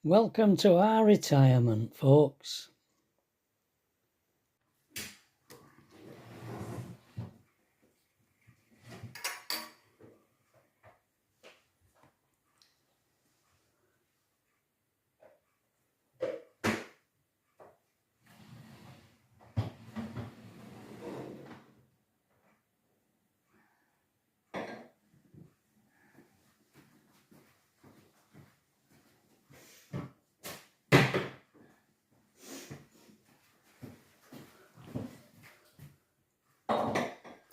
Welcome to our retirement, folks.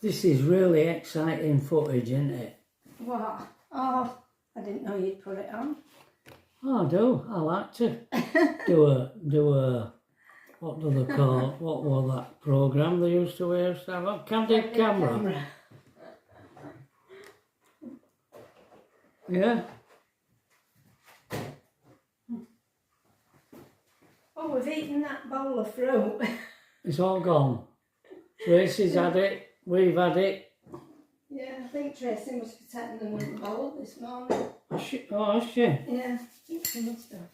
This is really exciting footage, isn't it? What? Oh, I didn't know you'd put it on. Oh, I do. I like to do a what do they call it? What was that programme they used to have? A candid camera. Yeah. Oh, we've eaten that bowl of fruit. It's all gone. Tracy's had it. We've had it. Yeah, I think Tracy must be taking them in the bowl this morning. Oh, has she? Yeah, she must have.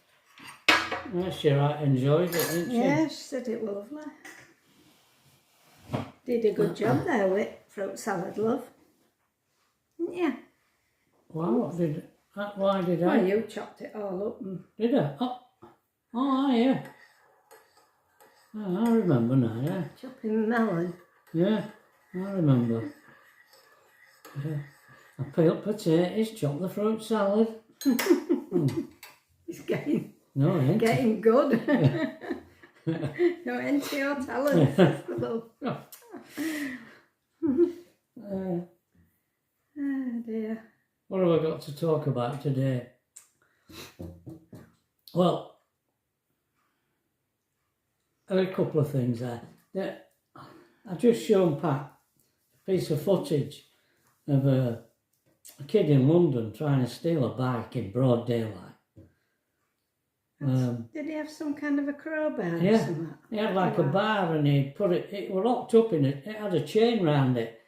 Yeah, she right enjoyed it, didn't she? Yeah, she said it was lovely. Did a good job there with fruit salad, love. Didn't you? Wow, why did I? Well, you chopped it all up and... Did I? Oh, yeah. Oh, I remember now, yeah. Chopping melon. Yeah, I remember. Yeah. I peeled potatoes, chopped the fruit salad. It's getting... No, it ain't. Getting good. No end to your talents, love. Oh dear. What have I got to talk about today? Well, there are a couple of things there. I've just shown Pat a piece of footage of a kid in London trying to steal a bike in broad daylight. Did he have some kind of a crowbar Yeah, or something? he had like a bar and he put it was locked up in it, it had a chain round it.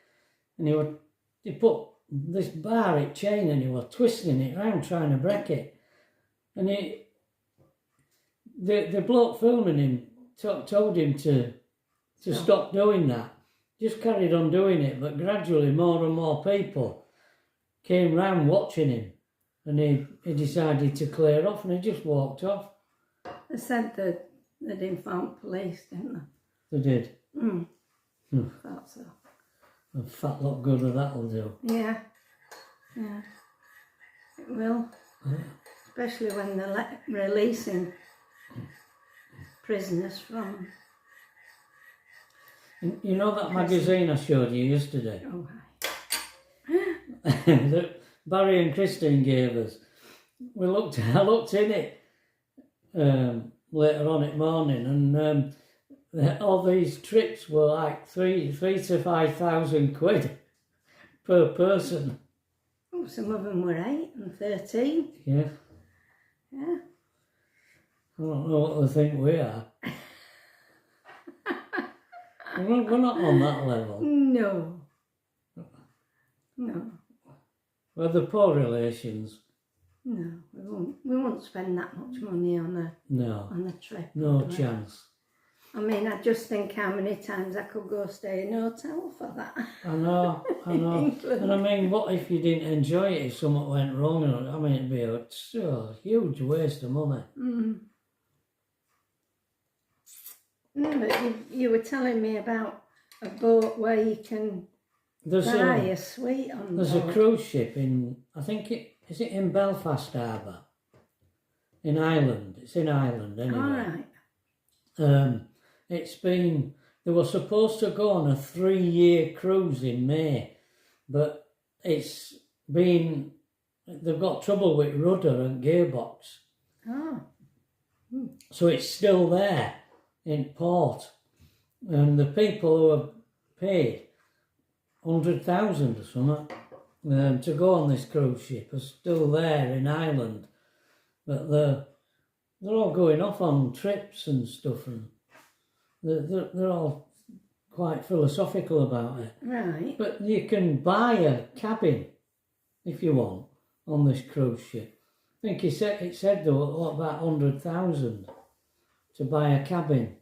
And he put this bar chain and he was twisting it around trying to break it. And the bloke filming him told him to stop doing that. Just carried on doing it, but gradually more and more people came round watching him. And he decided to clear off and he just walked off. They said that they'd informed police, didn't they? They did. Thought so. A fat lot good of that'll do. Yeah. Yeah. It will. Yeah. Especially when they're releasing prisoners from... You know that magazine I showed you yesterday? Oh, That Barry and Christine gave us. I looked in it later on in the morning, and all these trips were like three to 5,000 quid per person. Oh, some of them were 8 and 13. Yeah. Yeah. I don't know what they think we are. We're not on that level. No. No. We're the poor relations. No, we won't spend that much money on a trip. No chance. I mean, I just think how many times I could go stay in a hotel for that. I know. And I mean, what if you didn't enjoy it if something went wrong? I mean, it'd be a huge waste of money. But you were telling me about a boat where you can buy a suite on board. There's a cruise ship in, I think is it in Belfast Harbour? In Ireland. It's in Ireland anyway. All right. They were supposed to go on a 3-year cruise in May, but they've got trouble with rudder and gearbox. Oh. So it's still there in port. And the people who have paid 100,000 or something to go on this cruise ship are still there in Ireland. But they're all going off on trips and stuff, and they're all quite philosophical about it. Right. But you can buy a cabin if you want on this cruise ship, think it said though, what, about 100,000 to buy a cabin.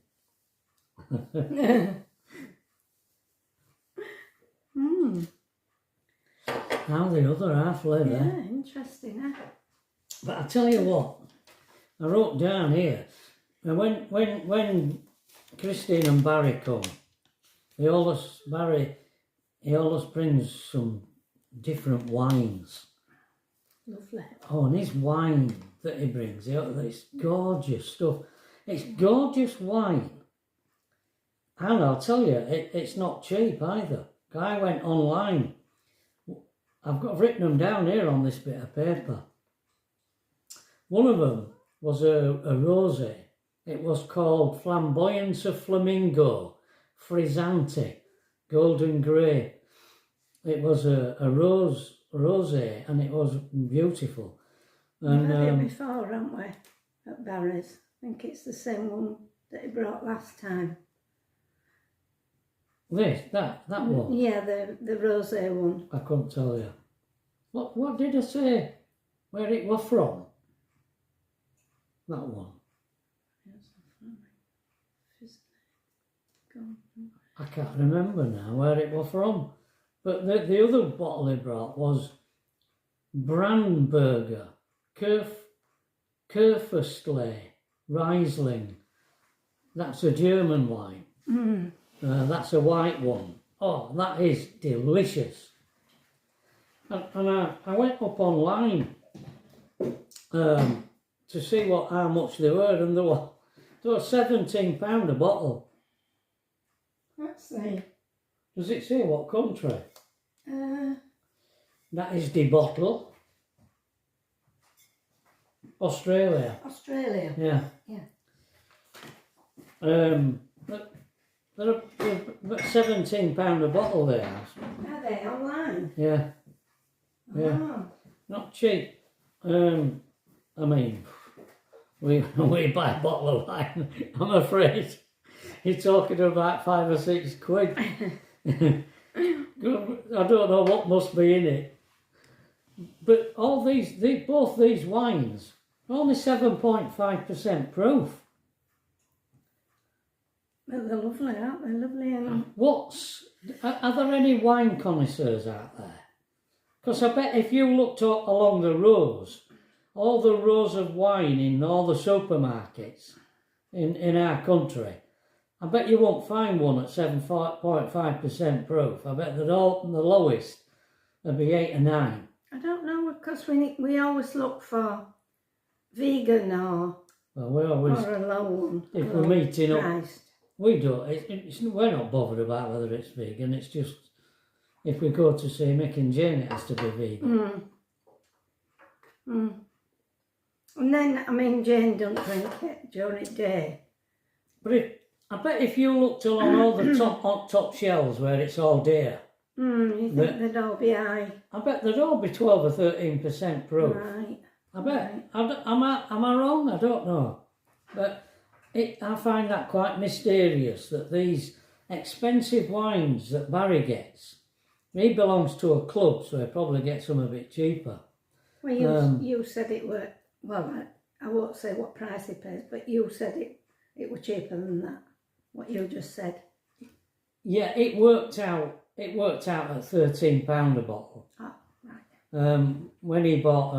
How the other half live, Yeah, eh? interesting, eh? But I tell you what, I wrote down here, and when Christine and Barry come, he always brings some different wines. Lovely. Oh, and his wine that he brings, it's gorgeous stuff. It's gorgeous wine. And I'll tell you, it's not cheap either. I went online. I've written them down here on this bit of paper. One of them was a rosé. It was called Flamboyance of Flamingo, Frizzante, Golden Grey. It was a rosé, and it was beautiful. And We've had it before, haven't we? At Barry's. I think it's the same one that he brought last time. that one. Yeah, the rosé one. I couldn't tell you. What did I say? Where it was from? That one. I can't remember now where it was from. But the other bottle he brought was Brandberger, Kurfürstler, Riesling. That's a German wine. That's a white one. Oh, that is delicious. And I went up online to see how much they were, and they were £17 a bottle. Let's see. Does it say what country? That is the bottle. Australia. Australia. Yeah. Yeah. They're £17 a bottle they are. Are they online? Yeah. Yeah. Oh. Not cheap. I mean, we buy a bottle of wine. I'm afraid you're talking about £5 or £6. I don't know what must be in it. But all both these wines are only 7.5% proof. But they're lovely, aren't they? Lovely. And Are there any wine connoisseurs out there? Because I bet if you looked along the rows, all the rows of wine in all the supermarkets in our country, I bet you won't find one at 7.5% proof. I bet that all the lowest would be 8 or 9. I don't know, because we always look for vegan or a low one. If we're meeting up, priced. we don't. We're not bothered about whether it's vegan. It's just if we go to see Mick and Jane, it has to be vegan. And then, I mean, Jane don't drink it during the day. But I bet if you looked along all the top shelves where it's all deer, you think they'd all be high? I bet they'd all be 12 or 13% proof. Right. I bet. Right. Am I wrong? I don't know. But I find that quite mysterious that these expensive wines that Barry gets, he belongs to a club, so he probably gets them a bit cheaper. Well, you said it were, well, I won't say what price he pays, but you said it were cheaper than that, what you just said. Yeah, it worked out at £13 a bottle. Oh, right. When he bought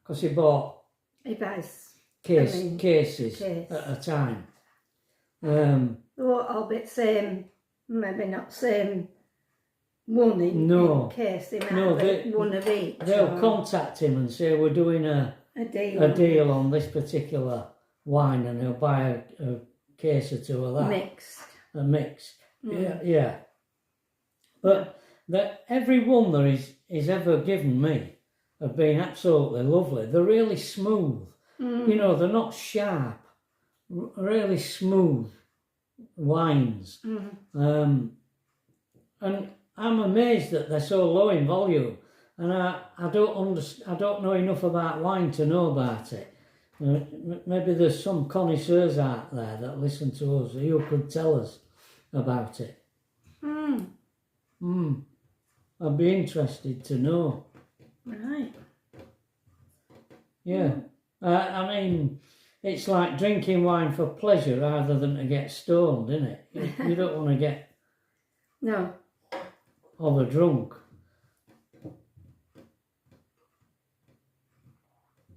because he buys cases at a time. They were all bit same, maybe not same one in case. They might be one of each. They'll contact him and say we're doing a deal on this particular wine, and he'll buy a case or two of that. Mixed. Yeah. But every one there is ever given me have been absolutely lovely. They're really smooth. You know, they're not sharp. Really smooth wines. And I'm amazed that they're so low in volume. And I don't know enough about wine to know about it. Maybe there's some connoisseurs out there that listen to us who could tell us about it. I'd be interested to know. Right. Yeah. I mean, it's like drinking wine for pleasure rather than to get stoned, isn't it? You don't want to get No. overdrunk.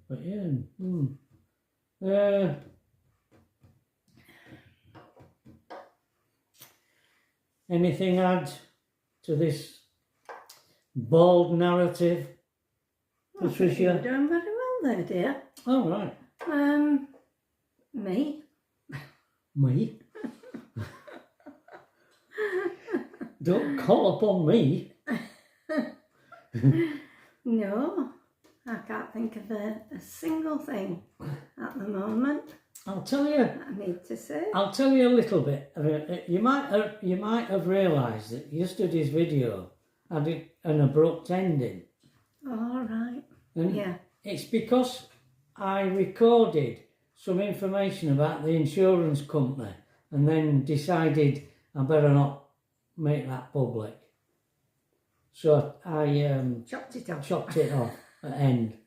But yeah. Anything add to this bold narrative, Patricia? You're doing very well there, dear. Oh, right. Me? Me? Don't call upon me. No, I can't think of a single thing at the moment. I'll tell you. I need to say. I'll tell you a little bit. You might have realised that yesterday's video had an abrupt ending. All right. And yeah. It's because I recorded some information about the insurance company and then decided I better not make that public. So I chopped it off. Chopped it off at end.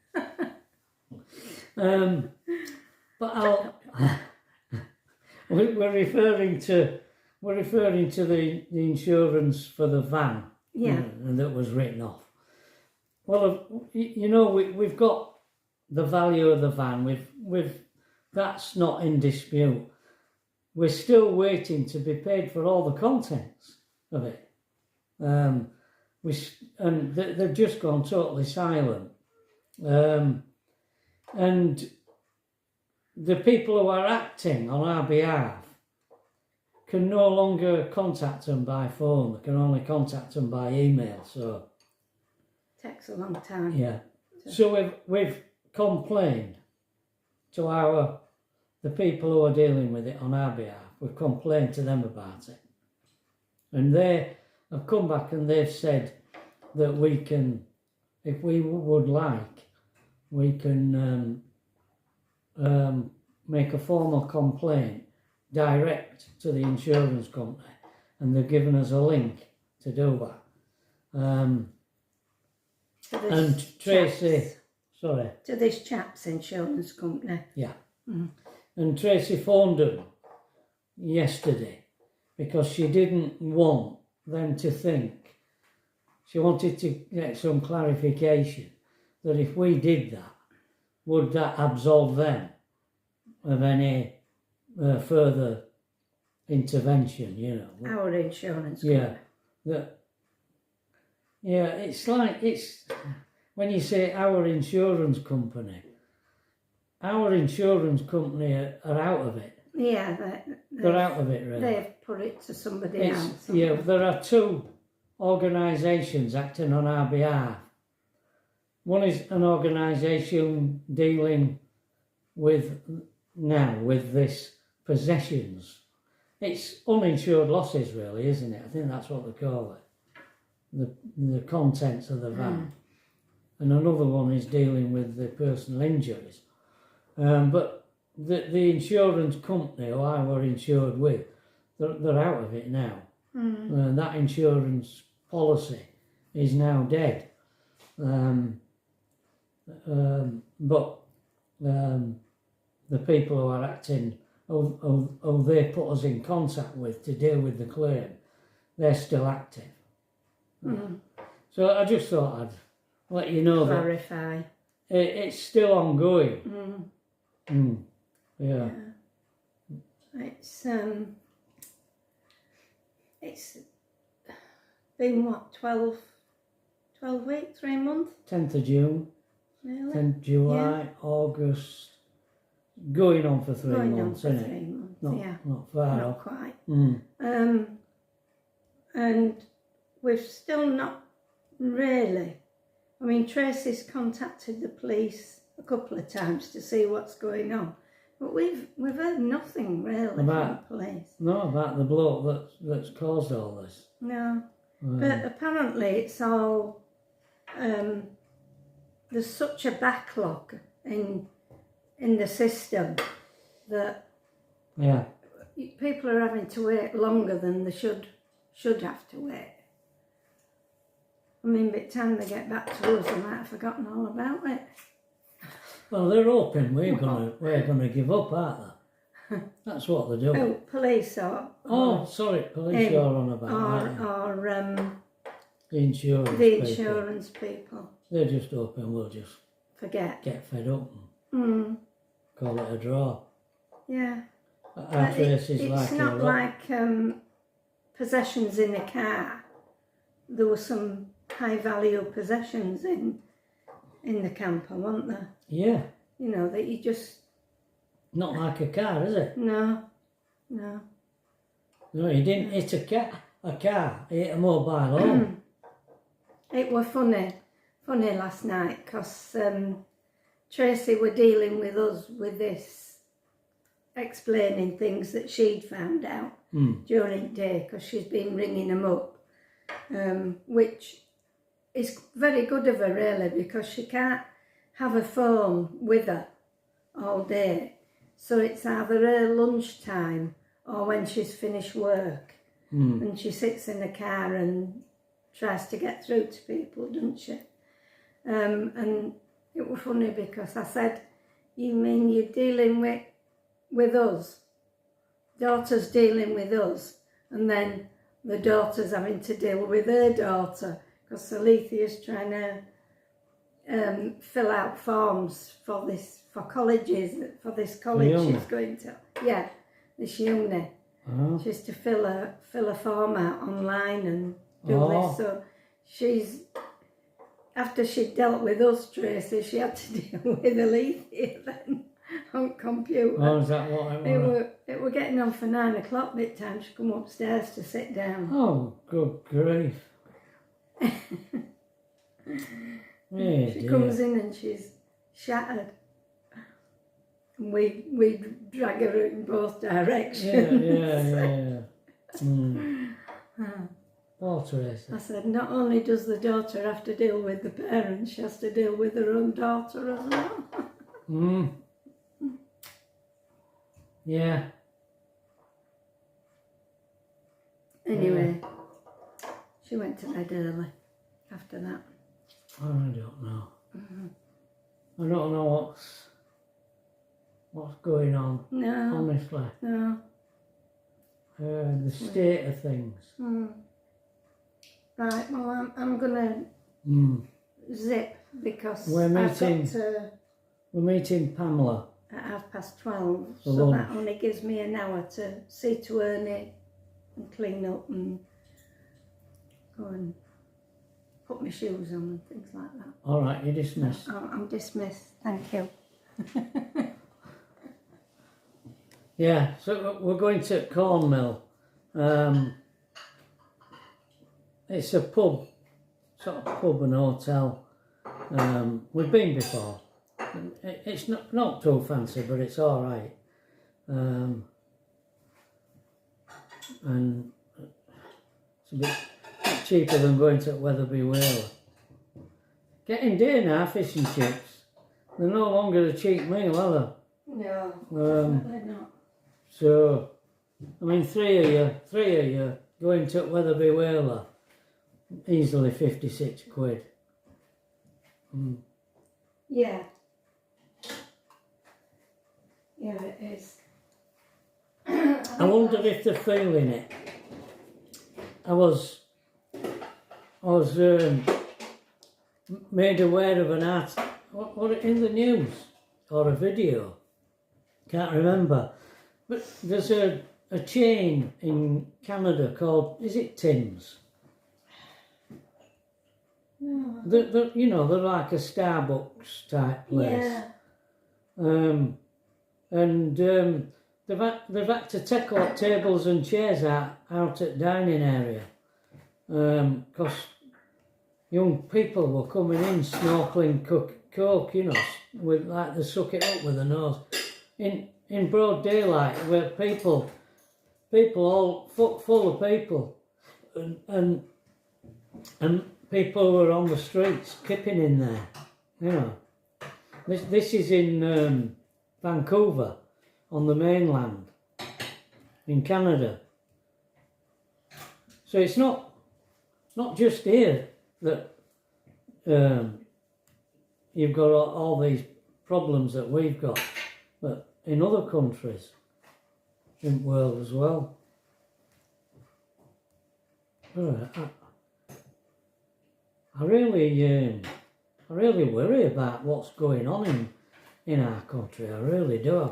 But we're referring to the insurance for the van. Yeah. That was written off. Well, you know, we've got the value of the van. We've that's not in dispute. We're still waiting to be paid for all the contents of it. And they've just gone totally silent. And the people who are acting on our behalf can no longer contact them by phone. They can only contact them by email. So takes a long time. Yeah. So we've complained to the people who are dealing with it on our behalf. We've complained to them about it, and they have come back and they've said that we can, if we would like, we can make a formal complaint direct to the insurance company, and they've given us a link to do that. And Tracy, to this chap's insurance company. Yeah. And Tracy phoned them yesterday because she didn't want them to think. She wanted to get some clarification that if we did that, would that absolve them of any further intervention, you know. Our insurance company. It's like, when you say our insurance company are out of it. Yeah, they're out of it, really. They've put it to somebody else. Yeah, there are two organisations acting on our behalf. One is an organisation dealing with this possessions. It's uninsured losses, really, isn't it? I think that's what they call it. The contents of the van. And another one is dealing with the personal injuries. But the insurance company who I were insured with, they're out of it now. That insurance policy is now dead. But the people who are acting, who they put us in contact with to deal with the claim, they're still active. So I just thought I'd let you know clarify. That it's still ongoing. Yeah. It's been what, 12 weeks, 3 months? 10th of June, really? 10th July, August, going on for 3 months, isn't it? 3 months, Not far not off. quite. And we've still not really, I mean, Tracy's contacted the police a couple of times to see what's going on, but we've heard nothing really from the police. No, about the bloke that's caused all this. No, but apparently it's all, there's such a backlog in the system that people are having to wait longer than they should have to wait. I mean, by the time they get back to us, they might have forgotten all about it. Well, they're hoping we're gonna give up, aren't they? That's what they're doing. Oh, police Oh, sorry, police you're on about, aren't you? or The insurance the people. insurance people. They're just hoping we'll just Forget. get fed up and call it a draw. Yeah. Our Trace is like it's not like possessions in a car. There were some high value possessions in the camper, weren't there? Yeah. You know, that you just... Not like a car, is it? No. No, you didn't hit a car. You hit a mobile home. It were funny last night, because Tracy were dealing with us with this, explaining things that she'd found out during the day, because she's been ringing them up, which is very good of her really, because she can't have a phone with her all day. So it's either her lunchtime or when she's finished work, and she sits in the car and tries to get through to people, doesn't she? And it was funny because I said, you mean you're dealing with us? Daughter's dealing with us, and then the daughter's having to deal with her daughter, because Alethea's trying to fill out forms for colleges, for this college she's going to. Yeah, this uni. Oh. She's to fill a form out online and do this. So she's, after she dealt with us, Tracy, she had to deal with Alethea then on computer. Oh, is that what it was? It were getting on for 9 o'clock by the time she come upstairs to sit down. Oh, good grief. She comes in and she's shattered. And we drag her in both directions. Yeah. Poor Tracy. I said, not only does the daughter have to deal with the parents, she has to deal with her own daughter as well. Yeah. Anyway, she went to bed early after that. I don't know. I don't know what's going on. No. Honestly. No. The state of things. Right, well, I'm going to zip because We're meeting Pamela at 12:30, for so lunch. that only gives me an hour to see to Ernie and clean up and go and put my shoes on and things like that. All right, you're dismissed. I'm dismissed, thank you. Yeah, so we're going to Cornmill. It's a pub, sort of pub and hotel. We've been before. It's not too fancy, but it's all right. And it's a bit cheaper than going to Wetherby Whaler. Getting dear now, fish and chips. They're no longer a cheap meal, are they? No, definitely not. So, I mean, three of you going to Wetherby Whaler, easily 56 quid. Yeah. Yeah, it is. I wonder if they're feeling it. I was made aware of an article, what in the news or a video, can't remember. But there's a chain in Canada called, is it Tim's? No. They're like a Starbucks type place. Yeah. They've had to take all tables and chairs out at dining area, because young people were coming in snorkeling coke, with like they suck it up with their nose, in broad daylight, where people all full of people, and people were on the streets kipping in there, This is in Vancouver, on the mainland, in Canada. So it's not just here that you've got all these problems that we've got, but in other countries in the world as well. I really worry about what's going on in our country. I really do. I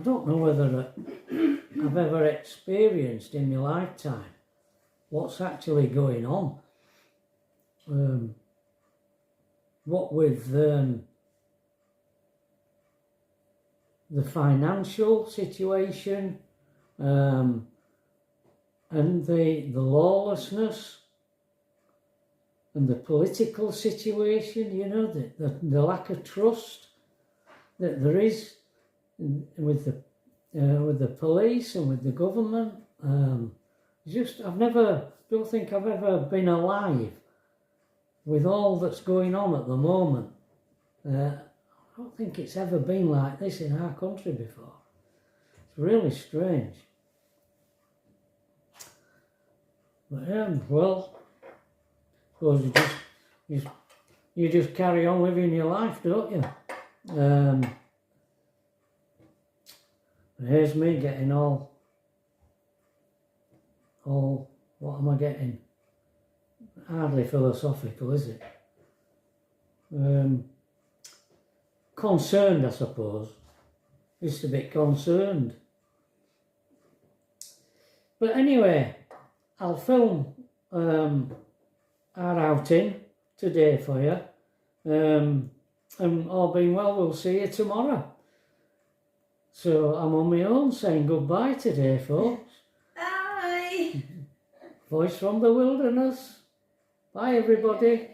don't know whether I've ever experienced in my lifetime what's actually going on. What with the financial situation, and the lawlessness, and the political situation, you know, the lack of trust that there is with the police and with the government. Don't think I've ever been alive with all that's going on at the moment. I don't think it's ever been like this in our country before. It's really strange. But well, I suppose you just carry on living your life, don't you? Here's me getting all, what am I getting? Hardly philosophical, is it? Concerned, I suppose. Just a bit concerned. But anyway, I'll film our outing today for you. And all being well, we'll see you tomorrow. So I'm on my own saying goodbye today, folks. Bye. Voice from the wilderness. Bye, everybody.